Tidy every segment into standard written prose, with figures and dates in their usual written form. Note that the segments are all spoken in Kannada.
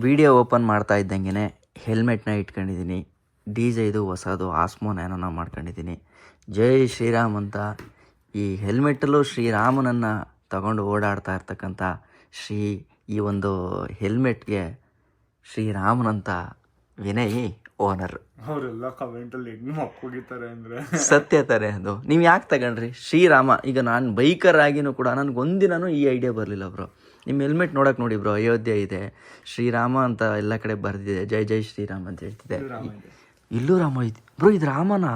ವಿಡಿಯೋ ಓಪನ್ ಮಾಡ್ತಾ ಇದ್ದಂಗೆ ಹೆಲ್ಮೆಟ್ನ ಇಟ್ಕೊಂಡಿದ್ದೀನಿ. ಇದು ಹೊಸದು ಆಸ್ಮೋ ನ್ಯಾನೋನ ಮಾಡ್ಕೊಂಡಿದ್ದೀನಿ. ಜೈ ಶ್ರೀರಾಮ್ ಅಂತ ಈ ಹೆಲ್ಮೆಟ್ಟಲ್ಲೂ ಶ್ರೀರಾಮನನ್ನು ತಗೊಂಡು ಓಡಾಡ್ತಾ ಇರ್ತಕ್ಕಂಥ ಈ ಒಂದು ಹೆಲ್ಮೆಟ್ಗೆ ಶ್ರೀರಾಮನಂತ ವಿನಯ್ ಓನರ್. ಅವರೆಲ್ಲ ಕಮೆಂಟಲ್ಲಿ ಹೆಂಗೆ ಮಕ್ಕೋಗಿದ್ದಾರೆ ಅಂದರೆ ಸತ್ಯ ತಾರೆ ಅದು. ನೀವು ಯಾಕೆ ತಗೊಂಡ್ರಿ ಶ್ರೀರಾಮ? ಈಗ ನಾನು ಬೈಕರ್ ಆಗಿನೂ ಕೂಡ ನನಗೊಂದಿನೂ ಈ ಐಡಿಯಾ ಬರಲಿಲ್ಲ ಬ್ರೋ. ನಿಮ್ಮ ಹೆಲ್ಮೆಟ್ ನೋಡೋಕೆ ನೋಡಿ ಬ್ರೋ, ಅಯೋಧ್ಯೆ ಇದೆ, ಶ್ರೀರಾಮ ಅಂತ ಎಲ್ಲ ಕಡೆ ಬರೆದಿದೆ, ಜೈ ಜೈ ಶ್ರೀರಾಮ್ ಅಂತ ಹೇಳ್ತಿದೆ. ಇಲ್ಲೂ ರಾಮ ಇದೆ ಬ್ರೋ. ಇದು ರಾಮನಾ?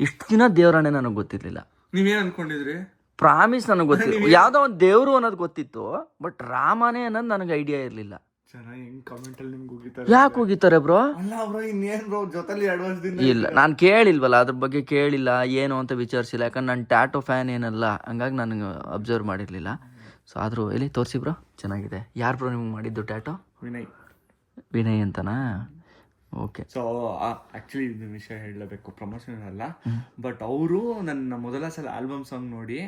ಇಷ್ಟು ದಿನ ದೇವರಾಣೆ ನನಗೆ ಗೊತ್ತಿರಲಿಲ್ಲ. ನೀವೇನು ಅನ್ಕೊಂಡಿದ್ರಿ? ಪ್ರಾಮಿಸ್ ನನಗೆ ಗೊತ್ತಿಲ್ಲ. ಯಾವುದೋ ಒಂದು ದೇವರು ಅನ್ನೋದು ಗೊತ್ತಿತ್ತು, ಬಟ್ ರಾಮನೇ ಅನ್ನೋದು ನನಗೆ ಐಡಿಯಾ ಇರಲಿಲ್ಲ. ಯಾಕೆ ಹೋಗಿತಾರೆ ಬ್ರೋ? ಇಲ್ಲ, ನಾನು ಕೇಳಿಲ್ವಲ್ಲ, ಅದ್ರ ಬಗ್ಗೆ ಕೇಳಿಲ್ಲ, ಏನು ಅಂತ ವಿಚಾರಿಸಿಲ್ಲ. ಯಾಕಂದ್ರೆ ನಾನು ಟ್ಯಾಟೋ ಫ್ಯಾನ್ ಏನಲ್ಲ, ಹಂಗಾಗಿ ನನಗೆ ಅಬ್ಸರ್ವ್ ಮಾಡಿರಲಿಲ್ಲ. ಸೊ ಆದರೂ ಎಲ್ಲಿ ತೋರಿಸಿ ಬ್ರೋ, ಚೆನ್ನಾಗಿದೆ. ಯಾರು ಬ್ರೋ ನಿಮ್ಗೆ ಮಾಡಿದ್ದು ಟ್ಯಾಟೋ? ವಿನಯ್ ಅಂತನಾ? ಓಕೆ. ಸೊ ಆಕ್ಚುಲಿ ಇದು ವಿಷಯ ಹೇಳಲೇಬೇಕು, ಪ್ರಮೋಷನ್ ಅಲ್ಲ, ಬಟ್ ಅವರು ನನ್ನ ಮೊದಲ ಸಲ ಆಲ್ಬಮ್ ಸಾಂಗ್ ನೋಡಿ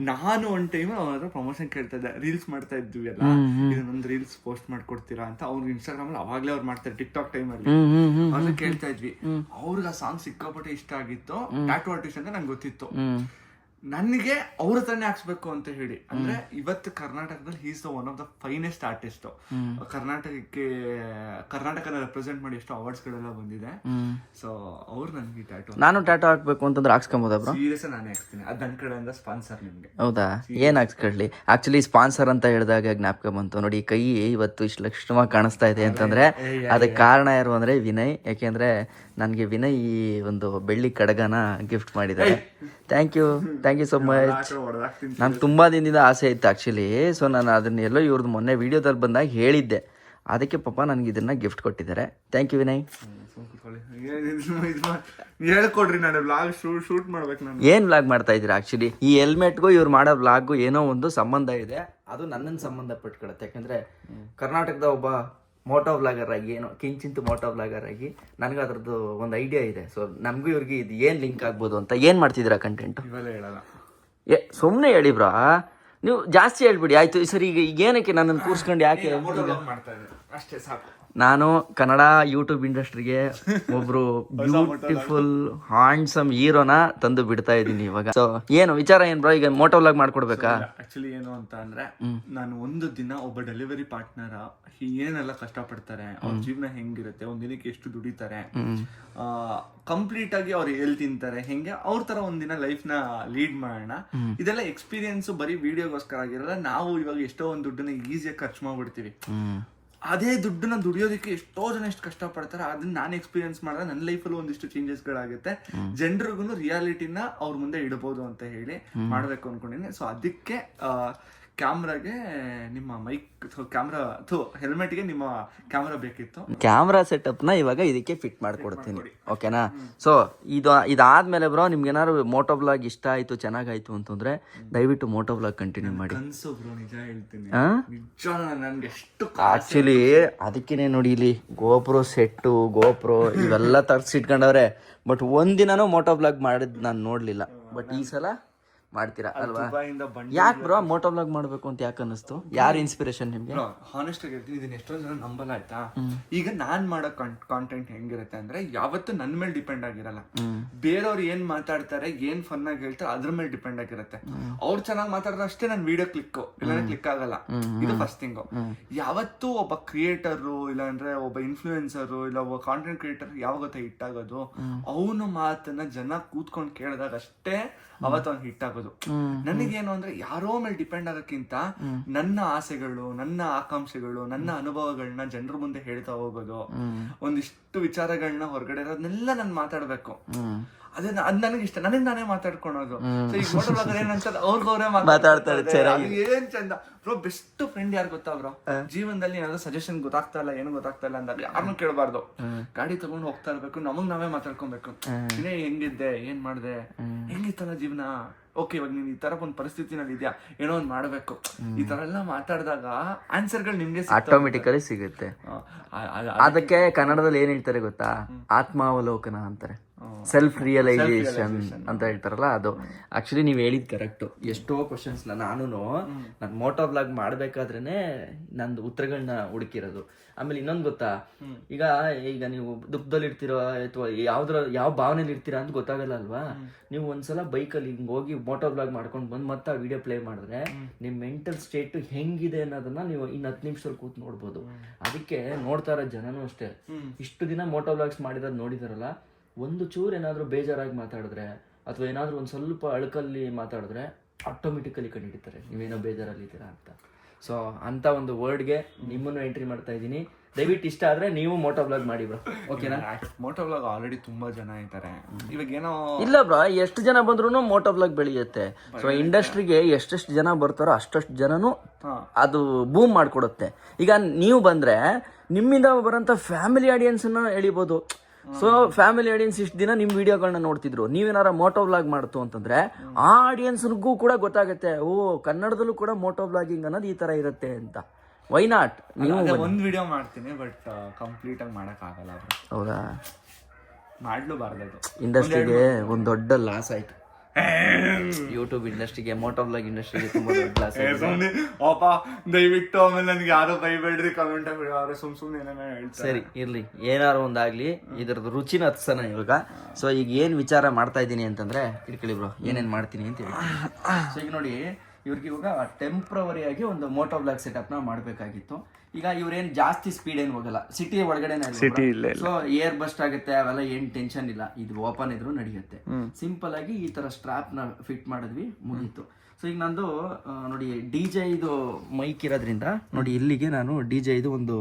ನಾನು ಒಂದು ಟೈಮ್ ಅವ್ರ ಹತ್ರ ಪ್ರಮೋಷನ್ ಕೇಳ್ತಾ ಇದ್ದೆ. ರೀಲ್ಸ್ ಮಾಡ್ತಾ ಇದ್ವಿ ಅಲ್ಲ, ಇದನ್ನೊಂದು ರೀಲ್ಸ್ ಪೋಸ್ಟ್ ಮಾಡ್ಕೊಡ್ತೀರಾ ಅಂತ. ಅವ್ರು ಇನ್ಸ್ಟಾಗ್ರಾಮ್ ಅಲ್ಲಿ ಅವಾಗ್ಲೇ ಅವ್ರು ಮಾಡ್ತಾರೆ, ಟಿಕ್ಟಾಕ್ ಟೈಮ್ ಅಲ್ಲಿ ಅವ್ರನ್ನ ಕೇಳ್ತಾ ಇದ್ವಿ. ಅವ್ರಿಗೆ ಆ ಸಾಂಗ್ ಸಿಕ್ಕಾಪಟ್ಟೆ ಇಷ್ಟ ಆಗಿತ್ತು. ಟ್ಯಾಟೂ ಆರ್ಟಿಸ್ಟ್ ಅಂತ ನಂಗೆ ಗೊತ್ತಿತ್ತು. ನನಗೆ ಅವ್ರ ಹತ್ರನೇ ಹಾಕ್ಸ್ಬೇಕು ಅಂತ ಹೇಳಿ, ಅಂದ್ರೆ ಇವತ್ತು ಕರ್ನಾಟಕದಲ್ಲಿ he's the one of the finest artist. ಕರ್ನಾಟಕನ ರೆಪ್ರೆಸೆಂಟ್ ಮಾಡಿ ಎಷ್ಟು ಅವಾರ್ಡ್ಸ್ ಗಳೆಲ್ಲ ಬಂದಿದೆ. ಸೊ ಅವ್ರು ನನಗೆ ಟ್ಯಾಟೂ, ನಾನು ಟ್ಯಾಟೂ ಹಾಕ್ಬೇಕು ಅಂತಂದ್ರೆ ಹಾಕ್ಸ್ಕೊಂಬೋದಾ ಬ್ರೋ? ಸೀರಿಯಸ್ ನಾನೇ ಹಾಕ್ಸ್ತೀನಿ. ಅದು ನನ್ನ ಕಡೆಯಿಂದ ಸ್ಪಾನ್ಸರ್ ನಿಮ್ಗೆ. ಹೌದಾ? ಏನ್ ಹಾಕ್ಸ್ಕೊಳ್ಳಿ? ಆಕ್ಚುಲಿ ಸ್ಪಾನ್ಸರ್ ಅಂತ ಹೇಳಿದಾಗ ಜ್ಞಾಪಕ ಬಂತು ನೋಡಿ, ಕೈ ಇವತ್ತು ಇಷ್ಟು ಲಕ್ಷಣವಾಗಿ ಕಾಣಿಸ್ತಾ ಇದೆ ಅಂತಂದ್ರೆ ಅದಕ್ಕೆ ಕಾರಣ ಯಾರು ಅಂದ್ರೆ ವಿನಯ್. ಯಾಕೆಂದ್ರೆ ನನಗೆ ವಿನಯ್ ಈ ಒಂದು ಬೆಳ್ಳಿ ಕಡಗನ ಗಿಫ್ಟ್ ಮಾಡಿದ್ದಾರೆ. Thank you so much. ನಾನು ತುಂಬ ದಿನದಿಂದ ಆಸೆ ಇತ್ತು ಆ್ಯಕ್ಚುಲಿ. ಸೊ ನಾನು ಅದನ್ನ ಎಲ್ಲೋ ಇವ್ರದ್ದು ಮೊನ್ನೆ ವಿಡಿಯೋದಲ್ಲಿ ಬಂದಾಗ ಹೇಳಿದ್ದೆ, ಅದಕ್ಕೆ ಪಾಪ ನನಗೆ ಇದನ್ನ ಗಿಫ್ಟ್ ಕೊಟ್ಟಿದ್ದಾರೆ. Thank you Vinay. ಹೇಳ್ಕೊಡ್ರಿ, ನಾನು ವ್ಲಾಗ್ ಶೂಟ್ ಮಾಡ್ಬೇಕು. ನಾನು ಏನು ವ್ಲಾಗ್ ಮಾಡ್ತಾ ಇದ್ದೀರಾ? ಆ್ಯಕ್ಚುಲಿ ಈ ಹೆಲ್ಮೆಟ್ಗೂ ಇವ್ರು ಮಾಡೋ ವ್ಲಾಗ್ಗೂ ಏನೋ ಒಂದು ಸಂಬಂಧ ಇದೆ. ಅದು ನನ್ನನ್ನು ಸಂಬಂಧ ಪಟ್ಕೊಳುತ್ತೆ. ಯಾಕಂದರೆ ಕರ್ನಾಟಕದ ಒಬ್ಬ ಮೋಟೋ ವ್ಲಾಗರ್ ಆಗಿ, ಏನೋ ಕಿಂಚಿಂತು ಮೋಟೋ ವ್ಲಾಗರ್ ಆಗಿ ನನಗೆ ಅದ್ರದ್ದು ಒಂದು ಐಡಿಯಾ ಇದೆ. ಸೊ ನಮಗೂ ಇವ್ರಿಗೆ ಇದು ಏನು ಲಿಂಕ್ ಆಗ್ಬೋದು ಅಂತ. ಏನು ಮಾಡ್ತಿದ್ದೀರಾ ಕಂಟೆಂಟು? ಇವೆಲ್ಲ ಹೇಳಲ್ಲ, ಸುಮ್ಮನೆ ಹೇಳಿ ಬ್ರಾ, ನೀವು ಜಾಸ್ತಿ ಹೇಳ್ಬಿಡಿ ಆಯ್ತು. ಸರಿ, ಈಗ ಏನಕ್ಕೆ ನನ್ನನ್ನು ಕೂರ್ಸ್ಕೊಂಡು ಯಾಕೆ ಮಾಡ್ತಾ ಇದ್ದಾರೆ ಅಷ್ಟೇ ಸಾಕು. ನಾನು ಕನ್ನಡ ಯೂಟ್ಯೂಬ್ ಇಂಡಸ್ಟ್ರಿಗೆ ಒಬ್ರು ಬ್ಯೂಟಿಫುಲ್ ಹ್ಯಾಂಡ್ಸಮ್ ಹೀರೋನ ತಂದು ಬಿಡ್ತಾ ಇದ್ದೀನಿ ಇವಾಗ. ಸೊ ಏನು ವಿಚಾರ ಏನ್ ಬ್ರೋ? ಈಗ ಮೋಟೋ ವ್ಲಾಗ್ ಮಾಡ್ಕೊಡ್ಬೇಕಾ? ಆಕ್ಚುಲಿ ಏನು ಅಂತ ಅಂದ್ರೆ, ನಾನು ಒಂದು ದಿನ ಒಬ್ಬ ಡೆಲಿವರಿ ಪಾರ್ಟ್ನರ್ ಏನೆಲ್ಲ ಕಷ್ಟ ಪಡ್ತಾರೆ, ಅವ್ರ ಜೀವನ ಹೆಂಗಿರುತ್ತೆ, ಒಂದ್ ದಿನಕ್ಕೆ ಎಷ್ಟು ದುಡಿತಾರೆ, ಕಂಪ್ಲೀಟ್ ಆಗಿ ಅವ್ರು ಎಲ್ಲಿ ತಿಂತಾರೆ, ಹೆಂಗೆ ಅವ್ರ ತರ ಒಂದಿನ ಲೈಫ್ ನ ಲೀಡ್ ಮಾಡೋಣ. ಇದೆಲ್ಲ ಎಕ್ಸ್ಪೀರಿಯನ್ಸ್ ಬರೀ ವಿಡಿಯೋಗೋಸ್ಕರ ಆಗಿರಲ್ಲ. ನಾವು ಇವಾಗ ಎಷ್ಟೋ ಒಂದು ದುಡ್ಡನ್ನ ಈಸಿಯಾಗಿ ಖರ್ಚು ಮಾಡ್ಬಿಡ್ತೀವಿ. ಅದೇ ದುಡ್ಡನ್ನ ದುಡಿಯೋದಕ್ಕೆ ಎಷ್ಟೋ ಜನ ಎಷ್ಟು ಕಷ್ಟ ಪಡ್ತಾರೆ. ಅದನ್ನ ನಾನು ಎಕ್ಸ್ಪೀರಿಯನ್ಸ್ ಮಾಡಿದ್ರೆ ನನ್ನ ಲೈಫಲ್ಲೂ ಒಂದಿಷ್ಟು ಚೇಂಜಸ್ಗಳಾಗುತ್ತೆ. ಜನರಿಗೂ ರಿಯಾಲಿಟಿನ ಅವ್ರ ಮುಂದೆ ಇಡಬಹುದು ಅಂತ ಹೇಳಿ ಮಾಡ್ಬೇಕು ಅನ್ಕೊಂಡಿದ್ದೀನಿ. ಸೊ ಅದಕ್ಕೆ ಕ್ಯಾಮ್ರಾಗೆ ನಿಮ್ಮ ಹೆಲ್ಮೆಟ್ಗೆ ನಿಮ್ಮ ಕ್ಯಾಮ್ರಾ ಬೇಕಿತ್ತು. ಕ್ಯಾಮ್ರಾ ಸೆಟಪ್ನ ಇವಾಗ ಇದಕ್ಕೆ ಫಿಟ್ ಮಾಡ್ಕೊಡ್ತೀನಿ, ಓಕೆನಾ? ಸೊ ಇದಾದ್ಮೇಲೆ ಬ್ರೋ, ನಿಮ್ಗೆ ಏನಾದ್ರು ಮೋಟೋ ಬ್ಲಾಗ್ ಇಷ್ಟ ಆಯ್ತು, ಚೆನ್ನಾಗಾಯ್ತು ಅಂತಂದ್ರೆ ದಯವಿಟ್ಟು ಮೋಟೋ ಬ್ಲಾಗ್ ಕಂಟಿನ್ಯೂ ಮಾಡಿ. ನಿಜ ಹೇಳ್ತೀನಿ, ಆಕ್ಚುಲಿ ಅದಕ್ಕೇನೆ ನೋಡಿ, ಇಲ್ಲಿ ಗೋಪ್ರೋ ಸೆಟ್ಟು, ಗೋಪ್ರೋ ಇವೆಲ್ಲ ತರ್ಸಿಟ್ಕೊಂಡವ್ರೆ. ಬಟ್ ಒಂದಿನನೂ ಮೋಟೋ ಬ್ಲಾಗ್ ಮಾಡಿದ್ ನಾನು ನೋಡ್ಲಿಲ್ಲ. ಬಟ್ ಈ ಸಲ ಮಾಡ್ತೀರಾ ಅಲ್ವಾ? ಯಾಕೆ ಬ್ರೋ ಮೋಟೋ ಬ್ಲಾಗ್ ಮಾಡ್ಬೇಕು ಅಂತ ಯಾಕೆ ಅನ್ನಿಸ್ತು? ಯಾರು ಇನ್ಸ್ಪಿರೇಷನ್ ನಿಮ್ಗೆ? ಹಾನೆಸ್ಟ್ ಆಗಿ ಹೇಳ್ತೀನಿ, ಇದನ್ನ ಎಷ್ಟೋ ಜನ ನಂಬಲ್ಲ ಆಯ್ತಾ. ಈಗ ನಾನ್ ಮಾಡೋ ಕಾಂಟೆಂಟ್ ಹೆಂಗಿರುತ್ತೆ ಅಂದ್ರೆ, ಯಾವತ್ತು ನನ್ನ ಮೇಲೆ ಡಿಪೆಂಡ್ ಆಗಿರಲ್ಲ. ಬೇರೆಯವ್ರು ಏನ್ ಮಾತಾಡ್ತಾರೆ, ಏನ್ ಫನ್ ಆಗಿ ಹೇಳ್ತಾರೆ, ಅದ್ರ ಮೇಲೆ ಡಿಪೆಂಡ್ ಆಗಿರುತ್ತೆ. ಅವ್ರು ಚೆನ್ನಾಗಿ ಮಾತಾಡಿದ್ರೆ ಅಷ್ಟೇ ನನ್ ವಿಡಿಯೋ ಕ್ಲಿಕ್ ಆಗಲ್ಲ. ಇದು ಫಸ್ಟ್ ಥಿಂಗ್. ಯಾವತ್ತು ಒಬ್ಬ ಕ್ರಿಯೇಟರು, ಇಲ್ಲಾಂದ್ರೆ ಒಬ್ಬ ಇನ್ಫ್ಲೂಯೆನ್ಸರು, ಇಲ್ಲ ಒಬ್ಬ ಕಾಂಟೆಂಟ್ ಕ್ರಿಯೇಟರ್ ಯಾವಾಗ ಹಿಟ್ ಆಗೋದು, ಅವನ ಮಾತನ್ನ ಜನ ಕೂತ್ಕೊಂಡು ಕೇಳಿದಾಗ ಅಷ್ಟೇ ಅವತ್ತು ಅವ್ನು ಹಿಟ್ ಆಗೋದು. ನನಗೇನು ಅಂದ್ರೆ, ಯಾರೋ ಮೇಲೆ ಡಿಪೆಂಡ್ ಆಗೋಕ್ಕಿಂತ ನನ್ನ ಆಸೆಗಳು, ನನ್ನ ಆಕಾಂಕ್ಷೆಗಳು, ನನ್ನ ಅನುಭವಗಳನ್ನ ಜನರ ಮುಂದೆ ಹೇಳ್ತಾ ಹೋಗೋದು, ಒಂದಿಷ್ಟು ವಿಚಾರಗಳನ್ನ ಹೊರಗಡೆ ಇರೋದನ್ನೆಲ್ಲ ನಾನು ಮಾತಾಡ್ಬೇಕು. ಅದ್ ನನಗೆ ಇಷ್ಟ, ನನಗೆ ನಾನೇ ಮಾತಾಡ್ಕೊಳೋದು. ಈಗ ಫೋಟೋ ಬ್ಲಾಗರ್ ಏನಂತ ಅವ್ರೇ ಮಾತಾಡ್ತಾರೆ. ಏನ್ ಚಂದ ಬ್ರೋ. ಬೆಸ್ಟ್ ಫ್ರೆಂಡ್ ಯಾರು ಗೊತ್ತಾ ಬ್ರೋ? ಜೀವನದಲ್ಲಿ ಏನಾದ್ರು ಸಜೆಷನ್ ಗೊತ್ತಾಗ್ತಾ ಇಲ್ಲ, ಏನು ಗೊತ್ತಾಗ್ತಾ ಇಲ್ಲ ಅಂದಾಗ ಯಾರನ್ನೂ ಕೇಳಬಾರ್ದು. ಗಾಡಿ ತಗೊಂಡು ಹೋಗ್ತಾ ಇರ್ಬೇಕು, ನಮಗ್ ನಾವೇ ಮಾತಾಡ್ಕೊಬೇಕು. ಇನ್ನೇ ಹೆಂಗಿದ್ದೆ, ಏನ್ ಮಾಡ್ದೆ, ಹೆಂಗಿತ್ತಲ್ಲ ಜೀವನ, ಓಕೆ ಇವಾಗ ನೀನ್ ಈ ತರ ಒಂದ್ ಪರಿಸ್ಥಿತಿನಲ್ಲಿ ಇದ್ಯಾ, ಏನೋ ಒಂದ್ ಮಾಡ್ಬೇಕು, ಈ ತರ ಎಲ್ಲ ಮಾತಾಡಿದಾಗ ಆನ್ಸರ್ಗಳು ನಿಮ್ಗೆ ಆಟೋಮೆಟಿಕಲಿ ಸಿಗುತ್ತೆ. ಅದಕ್ಕೆ ಕನ್ನಡದಲ್ಲಿ ಏನ್ ಹೇಳ್ತಾರೆ ಗೊತ್ತಾ? ಆತ್ಮಾವಲೋಕನ ಅಂತಾರೆ. ಸೆಲ್ಫ್ ರಿಯಲೈಸೇಷನ್ ಅಂತ ಹೇಳ್ತಾರಲ್ಲ ಅದು. ಆಕ್ಚುಲಿ ನೀವು ಹೇಳಿದ್ ಕರೆಕ್ಟು. ಎಷ್ಟೋ ಕ್ವಶನ್ಸ್ನ ನಾನು ಮೋಟೋ ಬ್ಲಾಗ್ ಮಾಡ್ಬೇಕಾದ್ರೇನೆ ನಂದು ಉತ್ತರಗಳನ್ನ ಹುಡುಕಿರೋದು. ಆಮೇಲೆ ಇನ್ನೊಂದು ಗೊತ್ತಾ, ಈಗ ನೀವು ದುಃಖದಲ್ಲಿ ಇರ್ತೀರೋ ಅಥವಾ ಯಾವ ಭಾವನೆಯಲ್ಲಿ ಇರ್ತೀರಾ ಅಂತ ಗೊತ್ತಾಗಲ್ಲ ಅಲ್ವಾ. ನೀವು ಒಂದ್ಸಲ ಬೈಕಲ್ಲಿ ಹಿಂಗೆ ಹೋಗಿ ಮೋಟೋ ಬ್ಲಾಗ್ ಮಾಡ್ಕೊಂಡು ಬಂದು ಮತ್ತೆ ಆ ವಿಡಿಯೋ ಪ್ಲೇ ಮಾಡಿದ್ರೆ ನಿಮ್ಮ ಮೆಂಟಲ್ ಸ್ಟೇಟ್ ಹೆಂಗಿದೆ ಅನ್ನೋದನ್ನ ನೀವು ಇನ್ನು 10 ನಿಮಿಷದಲ್ಲಿ ಕೂತ್ ನೋಡ್ಬೋದು. ಅದಕ್ಕೆ ನೋಡ್ತಾ ಇರೋ ಜನನೂ ಅಷ್ಟೇ, ಇಷ್ಟು ದಿನ ಮೋಟೋ ಬ್ಲಾಗ್ಸ್ ಮಾಡಿರೋದು ನೋಡಿದಾರಲ್ಲ, ಒಂದು ಚೂರು ಏನಾದರೂ ಬೇಜಾರಾಗಿ ಮಾತಾಡಿದ್ರೆ ಅಥವಾ ಏನಾದರೂ ಒಂದು ಸ್ವಲ್ಪ ಅಳಕಲ್ಲಿ ಮಾತಾಡಿದ್ರೆ ಆಟೋಮೆಟಿಕಲಿ ಕಂಡುಹಿಡಿತಾರೆ ನೀವೇನೋ ಬೇಜಾರಲ್ಲಿದ್ದೀರಾ ಅಂತ. ಸೊ ಅಂತ ಒಂದು ವರ್ಡ್ಗೆ ನಿಮ್ಮನ್ನು ಎಂಟ್ರಿ ಮಾಡ್ತಾ ಇದ್ದೀನಿ. ದಯವಿಟ್ಟು ಇಷ್ಟ ಆದ್ರೆ ನೀವು ಮೋಟೋ ಬ್ಲಾಗ್ ಮಾಡಿ ಬ್ರೋ, ಓಕೆನಾ? ಮೋಟೋ ಬ್ಲಾಗ್ ಆಲ್ರೆಡಿ ತುಂಬಾ ಜನ ಇದ್ದಾರೆ. ಇವಾಗ ಏನೋ ಇಲ್ಲ ಬ್ರೋ, ಎಷ್ಟು ಜನ ಬಂದ್ರು ಮೋಟೋ ಬ್ಲಾಗ್ ಬೆಳೆಯುತ್ತೆ. ಸೊ ಇಂಡಸ್ಟ್ರಿಗೆ ಎಷ್ಟೆಷ್ಟು ಜನ ಬರ್ತಾರೋ ಅಷ್ಟಷ್ಟು ಜನನು ಅದು ಬೂಮ್ ಮಾಡ್ಕೊಡುತ್ತೆ. ಈಗ ನೀವು ಬಂದ್ರೆ ನಿಮ್ಮಿಂದ ಬರೋಂಥ ಫ್ಯಾಮಿಲಿ ಆಡಿಯನ್ಸನ್ನ ಎಳಿಬೋದು. ಸೊ ಫ್ಯಾಮಿಲಿ ಆಡಿಯನ್ಸ್ ಇಷ್ಟು ದಿನ ನಿಮ್ಮ ವಿಡಿಯೋಗಳನ್ನ ನೋಡ್ತಿದ್ರು, ನೀವೇನಾರ ಮೋಟೋ ಬ್ಲಾಗ್ ಮಾಡ್ತು ಅಂತಂದ್ರೆ ಆ ಆಡಿಯನ್ಸ್ಗೂ ಕೂಡ ಗೊತ್ತಾಗುತ್ತೆ, ಓ ಕನ್ನಡದಲ್ಲೂ ಕೂಡ ಮೋಟೋ ಬ್ಲಾಗಿಂಗ್ ಅನ್ನೋದು ಈ ತರ ಇರುತ್ತೆ ಅಂತ. Why not? ನೀವು ಒಂದು ವಿಡಿಯೋ ಮಾಡ್ತೀನಿ, ಬಟ್ ಕಂಪ್ಲೀಟ್ ಆಗಿ ಮಾಡಕ್ ಆಗಲ್ಲ. ಹೌದಾ? ಮಾಡ್ಲೂಬಾರ್ದು. ಇಂಡಸ್ಟ್ರಿಗೆ ಒಂದು ದೊಡ್ಡ ಲಾಸ್ ಆಯ್ತು. ಯೂಟ್ಯೂಬ್ ಇಂಡಸ್ಟ್ರಿಗೆ, ಮೋಟೋ ಬ್ಲಾಗ್ ಇಂಡಸ್ಟ್ರಿಗೆ ತುಂಬಾ ದೊಡ್ಡ ಲಾಸ್ ಆಯ್ತು. ದಯವಿಟ್ಟು ಆಮೇಲೆ ನನ್ಗೆ ಯಾರು ಬೈಬೇಡ್ರಿ, ಕಮೆಂಟ್ ಯಾರು ಸುಮ್ನೆ ಏನೇನೋ ಹೇಳ್ತಾರೆ. ಸರಿ ಇರ್ಲಿ, ಏನಾರು ಒಂದಾಗ್ಲಿ, ಇದ್ರದ್ದು ರುಚಿನ ಹತ್ಸನ ಇವಾಗ. ಸೊ ಈಗ ಏನ್ ವಿಚಾರ ಮಾಡ್ತಾ ಇದ್ದೀನಿ ಅಂತಂದ್ರೆ, ಇಟ್ಕೊಳ್ಳಿ ಬ್ರೋ ಏನೇನ್ ಮಾಡ್ತೀನಿ ಅಂತ ಹೇಳಿ. ಸೊ ಈಗ ನೋಡಿ, ಇವ್ರಿಗೆ ಇವಾಗ ಟೆಂಪ್ರವರಿ ಆಗಿ ಒಂದು ಮೋಟೋ ಬ್ಲಾಗ್ ಸೆಟಪ್ ನ ಮಾಡ್ಬೇಕಾಗಿತ್ತು. ಈಗ ಇವ್ರೇನ್ ಜಾಸ್ತಿ ಸ್ಪೀಡ್ ಏನು ಹೋಗಲ್ಲ, ಸಿಟಿ ಒಳಗಡೆನೆ. ಸೊ ಏರ್ ಬಸ್ಟ್ ಆಗುತ್ತೆ, ಅವೆಲ್ಲ ಏನ್ ಟೆನ್ಷನ್ ಇಲ್ಲ, ಇದು ಓಪನ್ ಇದ್ರು ನಡೆಯುತ್ತೆ. ಸಿಂಪಲ್ ಆಗಿ ಈ ತರ ಸ್ಟ್ರಾಪ್ ನ ಫಿಟ್ ಮಾಡಿದ್ವಿ, ಮುಗೀತು. ಸೊ ಈಗ ನಂದು ನೋಡಿ DJ ಇದು ಮೈಕ್ ಇರೋದ್ರಿಂದ ನೋಡಿ ಇಲ್ಲಿಗೆ ನಾನು DJ ಇದು ಒಂದು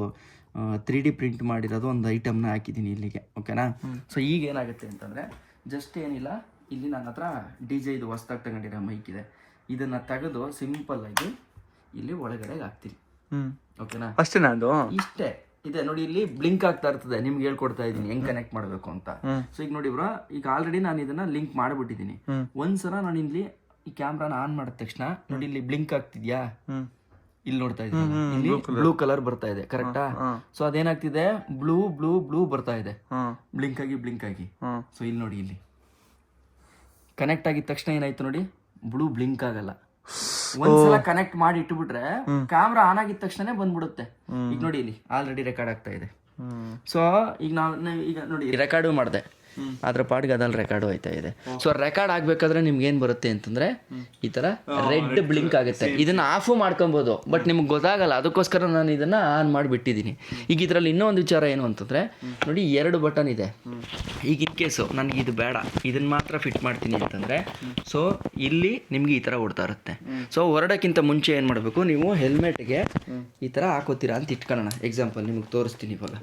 3D ಪ್ರಿಂಟ್ ಮಾಡಿರೋದು ಒಂದು ಐಟಮ್ನ ಹಾಕಿದ್ದೀನಿ ಇಲ್ಲಿಗೆ, ಓಕೆನಾ? ಸೊ ಈಗ ಏನಾಗುತ್ತೆ ಅಂತಂದ್ರೆ, ಜಸ್ಟ್ ಏನಿಲ್ಲ, ಇಲ್ಲಿ ನನ್ನ ಹತ್ರ DJ ಇದು ಹೊಸ್ದಾಗಿ ತಗೊಂಡಿರೋ ಮೈಕ್ ಇದೆ, ಇದನ್ನ ತೆಗೆದು ಸಿಂಪಲ್ ಆಗಿ ಇಲ್ಲಿ ಒಳಗಡೆ ಹಾಕ್ತೀನಿ, ಓಕೆನಾ? ಅಷ್ಟೇನಾ? ಅದು ಇಷ್ಟೇ ಇದೆ ನೋಡಿ, ಇಲ್ಲಿ ಬ್ಲಿಂಕ್ ಆಗ್ತಾ ಇರ್ತದೆ. ನಿಮ್ಗೆ ಹೇಳ್ಕೊಡ್ತಾ ಇದೀನಿ ಹೆಂಗ್ ಕನೆಕ್ಟ್ ಮಾಡ್ಬೇಕು ಅಂತ. ಸೊ ಈಗ ನೋಡಿ ಬ್ರೋ, ಈಗ ಆಲ್ರೆಡಿ ನಾನು ಇದನ್ನ ಲಿಂಕ್ ಮಾಡ್ಬಿಟ್ಟಿದ್ದೀನಿ. ಒಂದ್ಸಲ ನಾನು ಇಲ್ಲಿ ಈ ಕ್ಯಾಮ್ರಾನ ಆನ್ ಮಾಡಿದ ತಕ್ಷಣ ನೋಡಿ ಇಲ್ಲಿ ಬ್ಲಿಂಕ್ ಆಗ್ತಿದ್ಯಾ, ಇಲ್ಲಿ ನೋಡ್ತಾ ಇದ್ದೀನಿ, ಇಲ್ಲಿ ಬ್ಲೂ ಕಲರ್ ಬರ್ತಾ ಇದೆ, ಕರೆಕ್ಟಾ? ಸೊ ಅದೇನಾಗ್ತಿದೆ, ಬ್ಲೂ ಬ್ಲೂ ಬ್ಲೂ ಬರ್ತಾ ಇದೆ, ಬ್ಲಿಂಕ್ ಆಗಿ. ಸೊ ಇಲ್ಲಿ ನೋಡಿ, ಇಲ್ಲಿ ಕನೆಕ್ಟ್ ಆಗಿದ ತಕ್ಷಣ ಏನಾಯ್ತು ನೋಡಿ, ಬ್ಲೂ ಬ್ಲಿಂಕ್ ಆಗಲ್ಲ. ಒಂದ್ಸಲ ಕನೆಕ್ಟ್ ಮಾಡಿ ಇಟ್ಬಿಟ್ರೆ ಕ್ಯಾಮ್ರಾ ಆನ್ ಆಗಿದ ತಕ್ಷಣ ಬಂದ್ಬಿಡುತ್ತೆ. ಈಗ ನೋಡಿ, ಇಲ್ಲಿ ಆಲ್ರೆಡಿ ರೆಕಾರ್ಡ್ ಆಗ್ತಾ ಇದೆ. ಸೊ ಈಗ ಈಗ ನೋಡಿ ರೆಕಾರ್ಡು ಮಾಡಿದೆ, ಅದ್ರ ಪಾಡ್ಗೆ ಅದ್ರಲ್ಲಿ ರೆಕಾರ್ಡು ಆಯ್ತಾ ಇದೆ. ಸೊ ರೆಕಾರ್ಡ್ ಆಗ್ಬೇಕಾದ್ರೆ ನಿಮ್ಗೆ ಏನ್ ಬರುತ್ತೆ ಅಂತಂದ್ರೆ, ಈ ತರ ರೆಡ್ ಬ್ಲಿಂಕ್ ಆಗುತ್ತೆ. ಇದನ್ನ ಆಫ್ ಮಾಡ್ಕೊಬಹುದು, ಬಟ್ ನಿಮ್ಗೆ ಗೊತ್ತಾಗಲ್ಲ, ಅದಕ್ಕೋಸ್ಕರ ನಾನು ಇದನ್ನ ಆನ್ ಮಾಡಿಬಿಟ್ಟಿದ್ದೀನಿ. ಈಗ ಇದರಲ್ಲಿ ಇನ್ನೂ ಒಂದು ವಿಚಾರ ಏನು ಅಂತಂದ್ರೆ, ನೋಡಿ 2 ಬಟನ್ ಇದೆ. ಈಗ ಇನ್ ಕೇಸು ನನಗೆ ಇದು ಬೇಡ, ಇದನ್ನ ಮಾತ್ರ ಫಿಟ್ ಮಾಡ್ತೀನಿ ಅಂತಂದ್ರೆ, ಸೊ ಇಲ್ಲಿ ನಿಮ್ಗೆ ಈ ತರ ಓಡ್ತಾ ಇರುತ್ತೆ. ಸೊ ಹೊರಡಕ್ಕಿಂತ ಮುಂಚೆ ಏನ್ ಮಾಡಬೇಕು, ನೀವು ಹೆಲ್ಮೆಟ್ಗೆ ಈ ತರ ಹಾಕೋತೀರಾ ಅಂತ ಇಟ್ಕೊಳ್ಳೋಣ. ಎಕ್ಸಾಂಪಲ್ ನಿಮ್ಗೆ ತೋರಿಸ್ತೀನಿ, ಇವಾಗ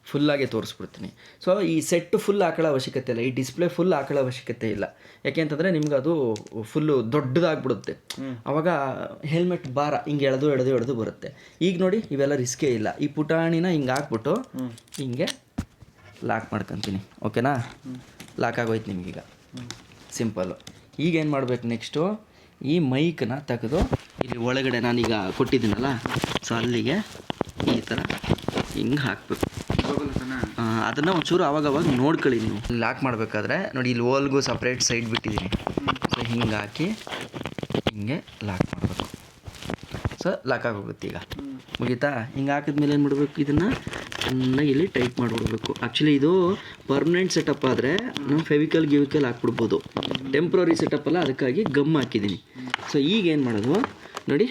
ಫುಲ್ಲಾಗೆ ತೋರಿಸ್ಬಿಡ್ತೀನಿ. ಸೊ ಈ ಸೆಟ್ ಫುಲ್ ಹಾಕೊಳ್ಳೋ ಅವಶ್ಯಕತೆ ಇಲ್ಲ, ಈ ಡಿಸ್ಪ್ಲೇ ಫುಲ್ ಹಾಕೊಳ್ಳೋ ಅವಶ್ಯಕತೆ ಇಲ್ಲ. ಯಾಕೆ ಅಂತಂದರೆ ನಿಮ್ಗೆ ಅದು ಫುಲ್ಲು ದೊಡ್ಡದಾಗ್ಬಿಡುತ್ತೆ. ಅವಾಗ ಹೆಲ್ಮೆಟ್ ಭಾರ ಹಿಂಗೆ ಎಳೆದು ಬರುತ್ತೆ. ಈಗ ನೋಡಿ, ಇವೆಲ್ಲ ರಿಸ್ಕೇ ಇಲ್ಲ. ಈ ಪುಟಾಣಿನ ಹಿಂಗೆ ಹಾಕ್ಬಿಟ್ಟು ಹಿಂಗೆ ಲಾಕ್ ಮಾಡ್ಕೊತೀನಿ, ಓಕೆನಾ? ಲಾಕ್ ಆಗೋಯ್ತು ನಿಮ್ಗೀಗ, ಸಿಂಪಲ್ಲು. ಈಗೇನು ಮಾಡಬೇಕು ನೆಕ್ಸ್ಟು, ಈ ಮೈಕನ್ನ ತೆಗೆದು ಇಲ್ಲಿ ಒಳಗಡೆ ನಾನೀಗ ಕೊಟ್ಟಿದ್ದೀನಲ್ಲ, ಸೊ ಅಲ್ಲಿಗೆ ಈ ಥರ ಹಿಂಗೆ ಹಾಕಬೇಕು. ಅದನ್ನು ಒಂಚೂರು ಅವಾಗವಾಗ ನೋಡ್ಕೊಳ್ಳಿ ನೀವು. ಲಾಕ್ ಮಾಡಬೇಕಾದ್ರೆ ನೋಡಿ, ಇಲ್ಲಿ ಹೋಲ್ಗೂ ಸಪ್ರೇಟ್ ಸೈಡ್ ಬಿಟ್ಟಿದ್ದೀನಿ. ಸೊ ಹಿಂಗೆ ಹಾಕಿ ಹಿಂಗೆ ಲಾಕ್ ಮಾಡಬೇಕು. ಸೊ ಲಾಕ್ ಆಗೋಗುತ್ತೆ. ಈಗ ಮುಗೀತಾ? ಹಿಂಗೆ ಹಾಕಿದ್ಮೇಲೆ ಏನು ಮಾಡಬೇಕು, ಇದನ್ನು ಚೆನ್ನಾಗಿ ಇಲ್ಲಿ ಟೈಟ್ ಮಾಡಿಬಿಡ್ಬೇಕು. ಆ್ಯಕ್ಚುಲಿ ಇದು ಪರ್ಮನೆಂಟ್ ಸೆಟಪ್ ಆದರೆ ನಾವು ಫೆವಿಕಲ್ ಹಾಕ್ಬಿಡ್ಬೋದು. ಟೆಂಪ್ರರಿ ಸೆಟಪ್ ಅಲ್ಲ, ಅದಕ್ಕಾಗಿ ಗಮ್ ಹಾಕಿದ್ದೀನಿ. ಸೊ ಈಗ ಏನು ಮಾಡೋದು ನೋಡಿ,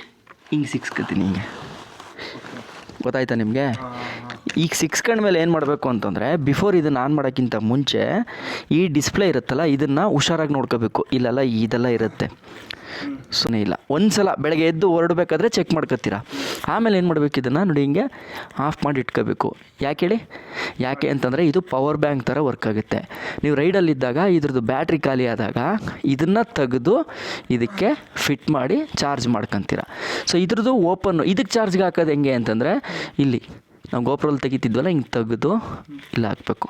ಹಿಂಗೆ ಸಿಕ್ಸ್ಕೊತೀನಿ. ಹಿಂಗೆ ಗೊತ್ತಾಯ್ತಾ ನಿಮಗೆ? ಈಗ ಸಿಕ್ಸ್ಕೊಂಡ್ಮೇಲೆ ಏನು ಮಾಡಬೇಕು ಅಂತಂದರೆ, ಬಿಫೋರ್ ಇದನ್ನು ಆನ್ ಮಾಡೋಕ್ಕಿಂತ ಮುಂಚೆ ಈ ಡಿಸ್ಪ್ಲೇ ಇರುತ್ತಲ್ಲ, ಇದನ್ನು ಹುಷಾರಾಗಿ ನೋಡ್ಕೋಬೇಕು. ಇಲ್ಲೆಲ್ಲ ಇದೆಲ್ಲ ಇರುತ್ತೆ, ಸುಮ್ಮನೆ ಇಲ್ಲ. ಒಂದು ಸಲ ಬೆಳಗ್ಗೆ ಎದ್ದು ಹೊರಡಬೇಕಾದ್ರೆ ಚೆಕ್ ಮಾಡ್ಕೊತೀರಾ. ಆಮೇಲೆ ಏನು ಮಾಡಬೇಕು, ಇದನ್ನು ನೋಡಿ ಹಿಂಗೆ ಆಫ್ ಮಾಡಿ ಇಟ್ಕೋಬೇಕು. ಯಾಕೆ ಹೇಳಿ? ಯಾಕೆ ಅಂತಂದರೆ ಇದು ಪವರ್ ಬ್ಯಾಂಕ್ ಥರ ವರ್ಕ್ ಆಗುತ್ತೆ. ನೀವು ರೈಡಲ್ಲಿದ್ದಾಗ ಇದ್ರದ್ದು ಬ್ಯಾಟ್ರಿ ಖಾಲಿ ಆದಾಗ ಇದನ್ನು ತೆಗೆದು ಇದಕ್ಕೆ ಫಿಟ್ ಮಾಡಿ ಚಾರ್ಜ್ ಮಾಡ್ಕೊತೀರ. ಸೊ ಇದ್ರದ್ದು ಓಪನ್ನು ಇದಕ್ಕೆ ಚಾರ್ಜ್ಗೆ ಹಾಕೋದು ಹೆಂಗೆ ಅಂತಂದರೆ, ಇಲ್ಲಿ ನಾವು ಗೋಪ್ರಲ್ಲಿ ತೆಗಿತಿದ್ವಲ್ಲ, ಹಿಂಗೆ ತೆಗೆದು ಇಲ್ಲ ಹಾಕಬೇಕು.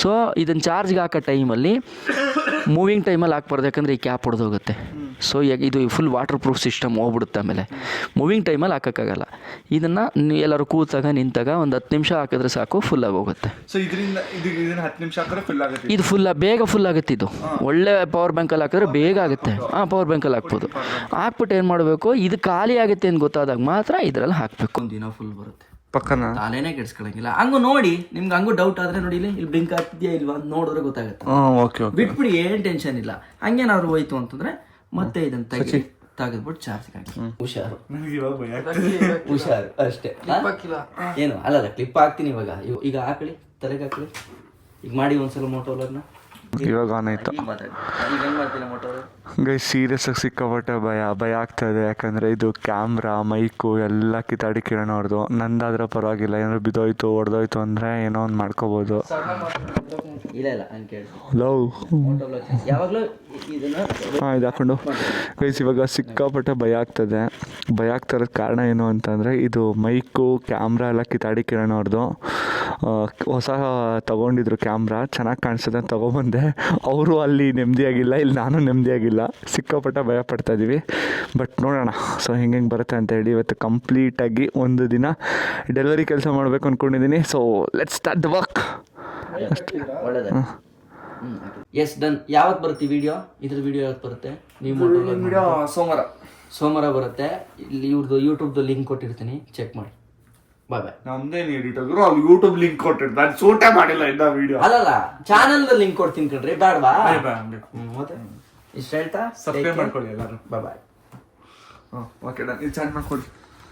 ಸೊ ಇದನ್ನು ಚಾರ್ಜ್ಗೆ ಹಾಕೋ ಟೈಮಲ್ಲಿ ಮೂವಿಂಗ್ ಟೈಮಲ್ಲಿ ಹಾಕ್ಬಾರ್ದು, ಯಾಕಂದರೆ ಈ ಕ್ಯಾಪ್ ಹೊಡೆದೋಗುತ್ತೆ. ಸೊ ಇದು ಫುಲ್ ವಾಟರ್ ಪ್ರೂಫ್ ಸಿಸ್ಟಮ್ ಹೋಗ್ಬಿಡುತ್ತೆ. ಆಮೇಲೆ ಮೂವಿಂಗ್ ಟೈಮಲ್ಲಿ ಹಾಕೋಕ್ಕಾಗಲ್ಲ. ಇದನ್ನು ಎಲ್ಲರೂ ಕೂತಾಗ ನಿಂತಾಗ ಒಂದು 10 ನಿಮಿಷ ಹಾಕಿದ್ರೆ ಸಾಕು, ಫುಲ್ಲಾಗಿ ಹೋಗುತ್ತೆ. ಸೊ ಇದರಿಂದ ಇದನ್ನ 10 ನಿಮಿಷ ಹಾಕಿದ್ರೆ ಫುಲ್ ಆಗುತ್ತೆ. ಇದು ಬೇಗ ಫುಲ್ ಆಗುತ್ತೆ. ಇದು ಒಳ್ಳೆ ಪವರ್ ಬ್ಯಾಂಕಲ್ಲಿ ಹಾಕಿದ್ರೆ ಬೇಗ ಆಗುತ್ತೆ. ಪವರ್ ಬ್ಯಾಂಕಲ್ಲಿ ಹಾಕ್ಬೋದು. ಹಾಕ್ಬಿಟ್ಟು ಏನು ಮಾಡಬೇಕು, ಇದು ಖಾಲಿ ಆಗುತ್ತೆ ಅಂತ ಗೊತ್ತಾದಾಗ ಮಾತ್ರ ಇದರಲ್ಲಿ ಹಾಕಬೇಕು. ಒಂದು ದಿನ ಫುಲ್ ಬರುತ್ತೆ. ಪಕ್ಕನ ತಲೆನೇ ಕೆಡಿಸ್ಕೊಳಂಗಿಲ್ಲ. ಹಂಗೂ ನೋಡಿ, ನಿಮ್ಗೆ ಹಂಗೂ ಡೌಟ್ ಆದರೆ ನೋಡಿ, ಇಲ್ಲಿ ಬ್ಲಿಂಕ್ ಆಗ್ತಿದ್ಯಾ ಇಲ್ವಾ ಅಂತ ನೋಡಿದ್ರೆ ಗೊತ್ತಾಗುತ್ತೆ. ಓಕೆ ಬಿಟ್ಬಿಡಿ, ಏನು ಟೆನ್ಷನ್ ಇಲ್ಲ. ಹಂಗೇನಾದ್ರು ಹೋಯ್ತು ಅಂತಂದ್ರೆ ಮತ್ತೆ ಇದನ್ನ ತೆಗೆದ್ಬಿಟ್ಟು ಚಾರ್ಜಿಗೆ ಹಾಕಿ. ಹುಷಾರು ಹುಷಾರು ಅಷ್ಟೇ. ಏನು ಅಲ್ಲ, ಕ್ಲಿಪ್ ಹಾಕ್ತೀನಿ ಇವಾಗ. ಈಗ ಹಾಕಳಿ, ತಲೆಗೆ ಹಾಕಳಿ. ಈಗ ಮಾಡಿ ಒಂದ್ಸಲ ಮೋಟೋಲರ್ನ. ಇವಾಗ ಆನ್ ಆಯ್ತು. ಗೈ ಸೀರಿಯಸ್ ಆಗಿ ಸಿಕ್ಕಾಪಟ್ಟೆ ಭಯ ಆಗ್ತಾಯಿದೆ. ಯಾಕಂದರೆ ಇದು ಕ್ಯಾಮ್ರಾ, ಮೈಕು ಎಲ್ಲ ಕಿತ್ತಾಡಿ ಕಿರಣ ಅವ್ರದ್ದು. ನಂದಾದ್ರೆ ಪರವಾಗಿಲ್ಲ, ಏನಾದ್ರು ಬಿದ್ದೋಯ್ತು ಹೊಡೆದೋಯ್ತು ಅಂದರೆ ಏನೋ ಒಂದು ಮಾಡ್ಕೋಬೋದು. ಲವ್ ಇದು ಹಾಕೊಂಡು ಗೈಸ್ ಇವಾಗ ಸಿಕ್ಕಾಪಟ್ಟೆ ಭಯ ಆಗ್ತದೆ. ಭಯ ಆಗ್ತಾ ಇರೋದು ಕಾರಣ ಏನು ಅಂತಂದರೆ, ಇದು ಮೈಕು, ಕ್ಯಾಮ್ರಾ ಎಲ್ಲ ಕಿತ್ತಾಡಿ ಕಿರಣ ಅವ್ರದ್ದು. ಹೊಸ ತೊಗೊಂಡಿದ್ರು ಕ್ಯಾಮ್ರಾ, ಚೆನ್ನಾಗಿ ಕಾಣಿಸ್ತದೆ ಅಂತ ತೊಗೊಬಂದೆ. ಅವರು ಅಲ್ಲಿ ನೆಮ್ಮದಿಯಾಗಿಲ್ಲ, ಇಲ್ಲಿ ನಾನು ನೆಮ್ಮದಿಯಾಗಿಲ್ಲ. ಸಿಕ್ಕಾಪಟ್ಟೆ ಭಯ ಪಡ್ತಾಯಿದ್ದೀವಿ. ಬಟ್ ನೋಡೋಣ ಸೊ ಹೆಂಗೆ ಬರುತ್ತೆ ಅಂತ ಹೇಳಿ. ಇವತ್ತು ಕಂಪ್ಲೀಟಾಗಿ ಒಂದು ದಿನ ಡೆಲಿವರಿ ಕೆಲಸ ಮಾಡಬೇಕು ಅಂದ್ಕೊಂಡಿದ್ದೀನಿ. So let's start the work. ಒಳ್ಳೆದ. Yes done. ಯಾವತ್ತು ಬರುತ್ತೆ ವಿಡಿಯೋ? ಇದ್ರ ವಿಡಿಯೋ ಯಾವತ್ತು ಬರುತ್ತೆ? ನೀವು ಸೋಮವಾರ ಬರುತ್ತೆ. ಇಲ್ಲಿ ಇವ್ರದ್ದು ಯೂಟ್ಯೂಬ್ದು ಲಿಂಕ್ ಕೊಟ್ಟಿರ್ತೀನಿ, ಚೆಕ್ ಮಾಡಿ. ಬಾಯ್ ಬಾಯ್. ನಮ್ದೇನು ಎಡಿಟರ್ ಅಲ್ಲಿ ಯೂಟ್ಯೂಬ್ ಲಿಂಕ್ ಕೊಟ್ಟಿರ್ತಾರೆ, ನಾನು ಸೂಟೇ ಮಾಡಿಲ್ಲ ಇನ್ನ ವಿಡಿಯೋ. ಅಲ್ಲಲ್ಲ, ಚಾನಲ್ ಲಿಂಕ್ ಕೊಡ್ತೀನಿ ಕಣ್ರಿ. ಬೇಡವಾ? ಮತ್ತೆ ಇಷ್ಟ ಹೇಳ್ತಾ ಸಬ್ಸ್ಕ್ರೈಬ್ ಮಾಡ್ಕೊಳ್ಳಿ ಎಲ್ಲರೂ. Bye bye. Okay done. ಇದು ಚಾಟ್ ಮಾಡ್ಕೊಳ್ಳಿ.